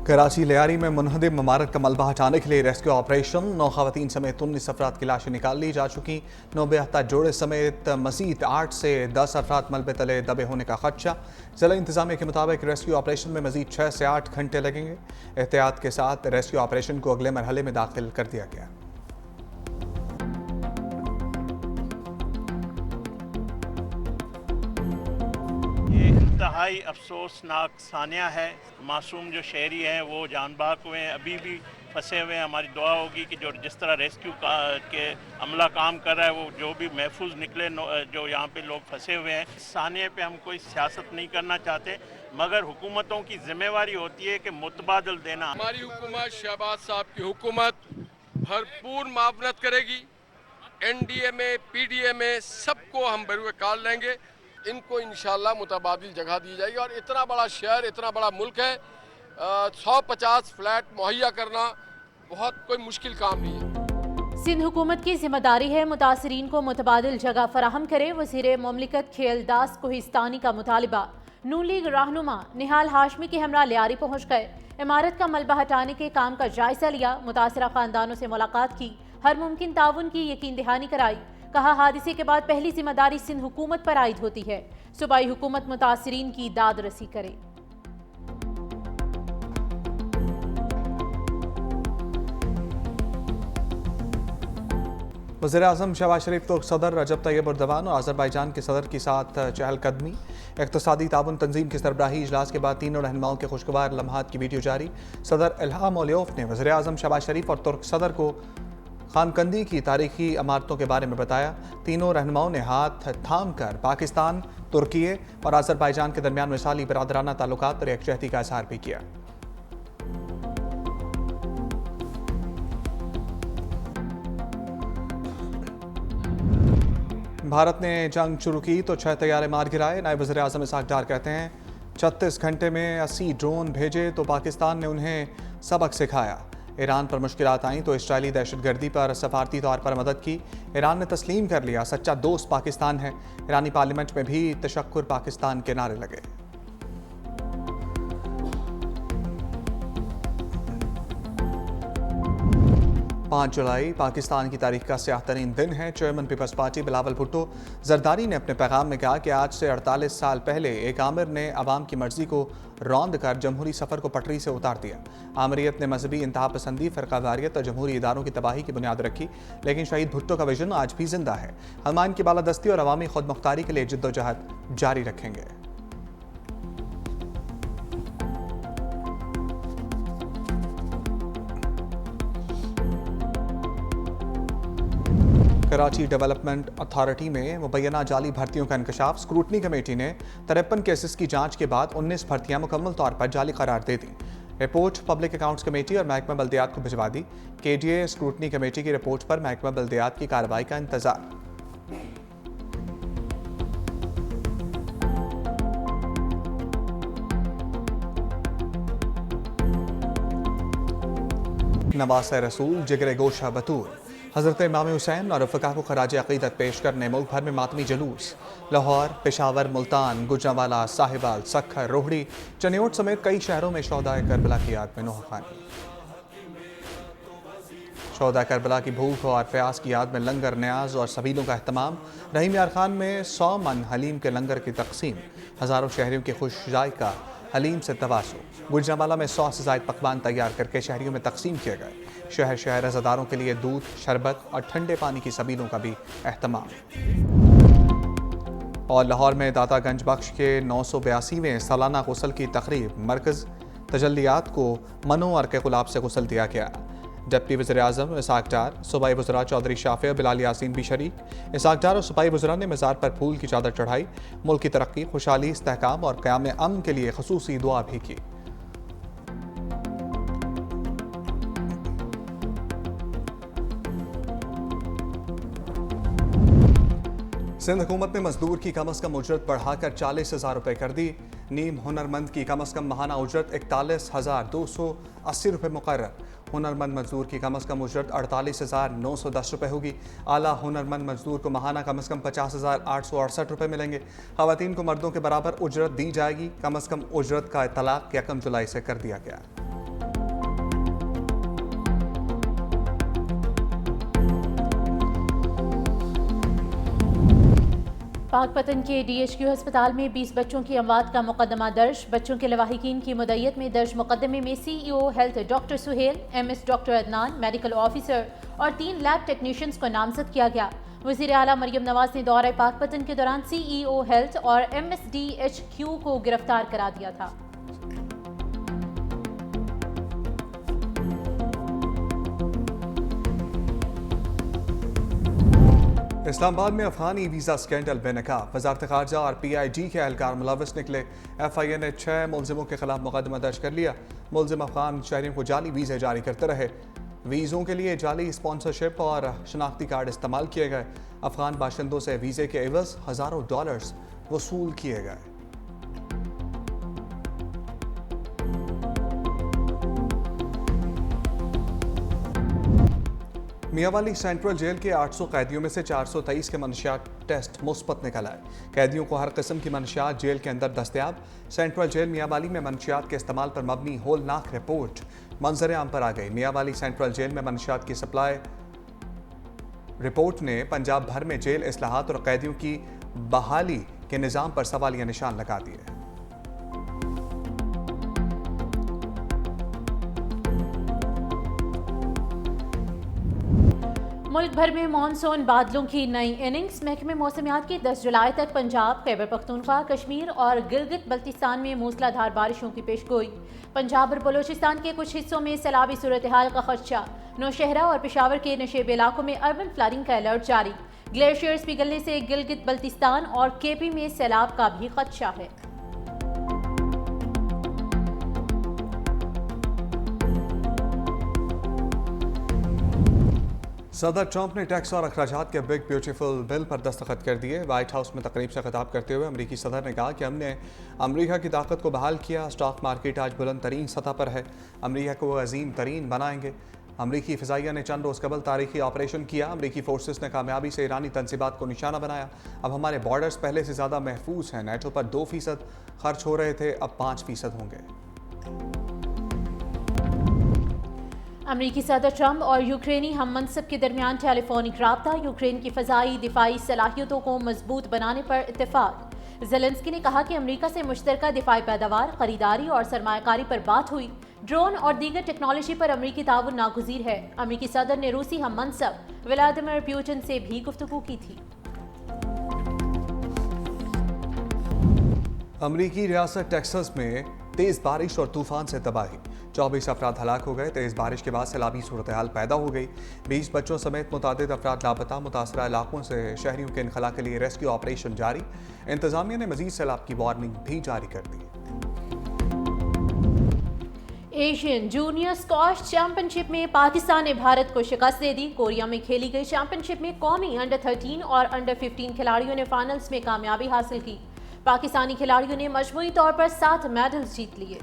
कराची लियारी में मुनहदिम इमारत का मलबा हटाने के लिए रेस्क्यू ऑपरेशन। 9 खवातीन समेत 19 अफराद की लाशें निकाल ली जा चुकी। 9 जोड़े समेत मजीद 8 से 10 अफराद मलबे तले दबे होने का खदशा। जिला इंतजामिया के मुताबिक रेस्क्यू ऑपरेशन में मजीद 6 से 8 घंटे लगेंगे। एहतियात के साथ रेस्क्यू ऑपरेशन को अगले मरहले में दाखिल कर दिया गया। इंतहाई अफसोसनाक सानिया है। मासूम जो शहरी हैं वो जान बाक हुए हैं, अभी भी फंसे हुए हैं। हमारी दुआ होगी कि जो जिस तरह रेस्क्यू के अमला काम कर रहा है वो जो भी महफूज निकले जो यहाँ पे लोग फंसे हुए हैं। सानिया पे हम कोई सियासत नहीं करना चाहते, मगर हुकूमतों की जिम्मेवारी होती है कि मुतबादल देना। हमारी हुकूमत, शहबाज साहब की हुकूमत भरपूर मावनत करेगी। NDA में, PDA में सबको हम बरूए काल लेंगे। इनको इंशाल्लाह मुतबादिल जगह दी जाएगी। और इतना बड़ा शहर, इतना बड़ा मुल्क है, 150 फ्लैट मुहैया करना बहुत कोई मुश्किल काम नहीं है। सिंध हुकूमत की जिम्मेदारी है मुतासरीन को मुतबादिल जगह फराहम करे। वज़ीर मुमलिकत खेलदास कोहिस्तानी का मुतालिबा। नून लीग रहनुमा निहाल हाशमी के हमरा लियारी पहुँच गए। इमारत का मलबा हटाने के काम का जायजा लिया। मुतासरा खानदानों से मुलाकात की। हर मुमकिन ताउन की यकीन दहानी कराई। कहा हादिसे के बाद पहली जिम्मेदारी सिंध हुकूमत पर आयद होती है। सूबाई हुकूमत मुतासरीन की दाद रसी करे। वज़ीर-ए-आज़म शहबाज शरीफ तुर्क सदर रजब तैयब एर्दोगान और आज़रबाईजान के सदर के साथ चहलकदमी। इक़्तिसादी ताउन तंजीम की सरबराही इजलास के बाद तीनों रहनुमाओं के खुशगवार लम्हात की वीडियो जारी। सदर इल्हाम अलियौफ ने वज़ीर-ए-आज़म शहबाज शरीफ और तुर्क सदर को खानकंदी की तारीखी इमारतों के बारे में बताया। तीनों रहनुमाओं ने हाथ थाम कर पाकिस्तान, तुर्की और आज़रबाईजान के दरमियान मिसाली बरादराना ताल्लुकात और यकजहती का इज़हार भी किया। भारत ने जंग शुरू की तो 6 तैयारे मार गिराए। नायब वज़ीर-ए-आज़म इसहाक डार कहते हैं 36 घंटे में 80 ड्रोन भेजे तो पाकिस्तान ने उन्हें सबक सिखाया। ईरान पर मुश्किलात आईं तो इसराइली दहशतगर्दी पर सफारती तौर पर मदद की। ईरान ने तस्लीम कर लिया सच्चा दोस्त पाकिस्तान है। ईरानी पार्लियामेंट में भी तशक्कुर पाकिस्तान के नारे लगे। 5 जुलाई पाकिस्तान की तारीख का स्याह तरीन दिन है। चेयरमैन पीपल्स पार्टी बिलावल भुट्टो जरदारी ने अपने पैगाम में कहा कि आज से 48 साल पहले एक आमिर ने अवाम की मर्जी को रौंद कर जमहूरी सफ़र को पटरी से उतार दिया। आमिरियत ने मजहबी इंतहा पसंदी, फ़िरक़ावारियत और जमहूरी इदारों की तबाही की बुनियाद रखी, लेकिन शहीद भुट्टो का विजन आज भी जिंदा है। हम इनकी बालादस्ती और अवामी खुद मुख्तारी के लिए जिद्दोजहद जारी रखेंगे। कराची डेवलपमेंट अथॉरिटी में मुबैना जाली भर्तियों का इंकशाफ। स्क्रूटनी कमेटी ने 53 केसेस की जांच के बाद 19 भर्तियां मुकम्मल तौर पर जाली करार दे दी। रिपोर्ट पब्लिक अकाउंट्स कमेटी और महकमा बल्दियात को भिजवा दी। KDA स्क्रूटनी कमेटी की रिपोर्ट पर महकमा बल्दियात की कार्रवाई का इंतजार। नवासे रसूल जिगरे गोशा बतूल हज़रत इमाम हुसैन और रफ़क़ा को खराज अक़ीदत पेश करने मुल्क भर में मातमी जुलूस। लाहौर, पेशावर, मुल्तान, गुजरांवाला, साहिवाल, सखर, रोहड़ी, चनियोट समेत कई शहरों में शोहदाए करबला की याद में नोहखानी। शोहदा करबला की भूख और प्यास की याद में लंगर, न्याज और सबीलों का अहतमाम। रहीम यार खान में 100 मन हलीम के लंगर की तकसीम। हज़ारों शहरियों के खुश जायका हलीम से तवासु। गुजरांवाला में 100 से ज़ायद पकवान तैयार करके शहरियों में तकसीम किए गए। शहर शहर रज़ादारों के लिए दूध, शरबत और ठंडे पानी की सबीलों का भी एहतमाम। और लाहौर में दातागंज बख्श के 982वें सालाना गुस्ल की तकरीब। मरकज़ तजल्लियात को मनोवर के गुलाब से गुस्ल दिया गया। डिप्टी वज़ीर-ए-आज़म इसहाक डार, सूबाई वज़रा चौधरी शाफ़ी और बिलाल यासीन भी शरीक। इसहाक डार और सूबाई वज़रा ने मज़ार पर फूल की चादर चढ़ाई। मुल्क की तरक्की, खुशहाली, इस्तेहकाम और क़याम अमन के लिए ख़ुसूसी दुआ भी की। सिंध हुकूमत ने मजदूर की कम अज़ कम उजरत बढ़ाकर 40,000 रुपये कर दी। नीम हुनरमंद की कम अज़ कम माहाना उजरत 41,280 रुपये मुकर्रर। हुनरमंद मजदूर की कम अज़ कम उजरत 48,910 रुपये होगी। आला हुनरमंद मजदूर को माहाना कम अज़ कम 50,868 रुपये मिलेंगे। ख़वातीन को मर्दों के बराबर उजरत दी जाएगी। कम अज़ कम उजरत का इतलाक़ 1 जुलाई से कर दिया गया। पाकपतन के DHQ अस्पताल में 20 बच्चों की अमवात का मुकदमा दर्ज। बच्चों के लवाहिकीन की मुद्दत में दर्ज मुकदमे में CEO health doctor Suhail, MS doctor Adnan, medical officer और 3 लैब टेक्नीशियंस को नामजद किया गया। वज़ीर आला मरियम नवाज ने दौरे पाकपतन के दौरान CEO हेल्थ और MSDHQ को गिरफ्तार करा दिया था। इस्लामाबाद में अफगानी वीज़ा स्कैंडल बेनकाब, वज़ारत ख़ारजा और PIG के एहलकार मुलविस निकले। FIA ने 6 मुलजिमों के खिलाफ मुकदमा दर्ज कर लिया। मुलजिम अफगान शहरियों को जाली वीज़े जारी करते रहे। वीज़ों के लिए जाली स्पॉन्सरशिप और शनाख्ती कार्ड इस्तेमाल किए गए। अफगान बाशिंदों से वीज़े के एवज़ हज़ारों डॉलर्स वसूल किए गए। मियांवाली सेंट्रल जेल के 800 कैदियों में से 423 के मनशियात टेस्ट मुस्बत निकल आए। कैदियों को हर किस्म की मनशियात जेल के अंदर दस्तयाब। सेंट्रल जेल मियांवाली में मनशियात के इस्तेमाल पर मबनी होलनाक रिपोर्ट मंजर आम पर आ गई। मियांवाली सेंट्रल जेल में मनशियात की सप्लाई रिपोर्ट ने पंजाब भर में जेल इस्लाहात और कैदियों की बहाली के निज़ाम पर सवालिया निशान लगा दिए। मुल्क भर में मानसून बादलों की नई इनिंग्स। महकमे मौसमियात की 10 जुलाई तक पंजाब, खैबर पख्तूनख्वा, कश्मीर और गिलगित बल्तिस्तान में मूसलाधार बारिशों की पेशगोई। पंजाब और बलोचिस्तान के कुछ हिस्सों में सैलाबी सूरत हाल का खदशा। नौशहरा और पेशावर के नशेब इलाकों में अर्बन फ्लडिंग का अलर्ट जारी। ग्लेशियर्स पिघलने से गिलगित बल्तिस्तान और KP में सैलाब का भी खदशा है। सदर ट्रंप ने टैक्स और अखराजात के बिग ब्यूटीफुल बिल पर दस्तखत कर दिए। व्हाइट हाउस में तकरीब से खिताब करते हुए अमरीकी सदर ने कहा कि हमने अमरीका की ताकत को बहाल किया। स्टॉक मार्केट आज बुलंद तरीन सतह पर है। अमरीका को अजीम तरीन बनाएंगे। अमरीकी फ़िज़ाइया ने चंद रोज़ कबल तारीखी ऑपरेशन किया। अमरीकी फोर्सेस ने कामयाबी से ईरानी तनसीबात को निशाना बनाया। अब हमारे बॉर्डर्स पहले से ज़्यादा महफूज हैं। नेटो पर 2% खर्च हो रहे थे, अब 5% होंगे। अमरीकी सदर ट्रंप और यूक्रेनी हम मनसब के दरमियान टेलीफोनिक राब्ता। यूक्रेन की फ़ज़ाई दिफाई सलाहियतों को मजबूत बनाने पर इत्तेफाक। ज़ेलेंस्की ने कहा कि अमरीका से मुश्तरका दिफाई पैदावार, खरीदारी और सरमायाकारी पर बात हुई। ड्रोन और दीगर टेक्नोलॉजी पर अमरीकी ताउन नागुज़ीर है। अमरीकी सदर ने रूसी हम मनसब व्लादिमीर पुतिन से भी गुफ्तगू की थी। अमरीकी रियासत टेक्सास में तेज़ बारिश और तूफान से तबाही। 24 अफराद हलाक हो गए। तेज़ बारिश के बाद सैलाबी सूरत हाल पैदा हो गई। 20 बच्चों समेत मुतादिद अफराद लापता। मुतासरा इलाकों से शहरियों के इनखला के लिए रेस्क्यू ऑपरेशन जारी। इंतजामिया ने मजीद सैलाब की वार्निंग भी जारी कर दी। एशियन जूनियर स्क्वॉश चैंपियनशिप में पाकिस्तान ने भारत को शिकस्त दे दी। कोरिया में खेली गई चैंपियनशिप में कौमी अंडर 13 और अंडर 15 खिलाड़ियों ने फाइनल्स में कामयाबी हासिल की। पाकिस्तानी खिलाड़ियों ने मजमूई तौर पर 7 मेडल्स जीत लिए।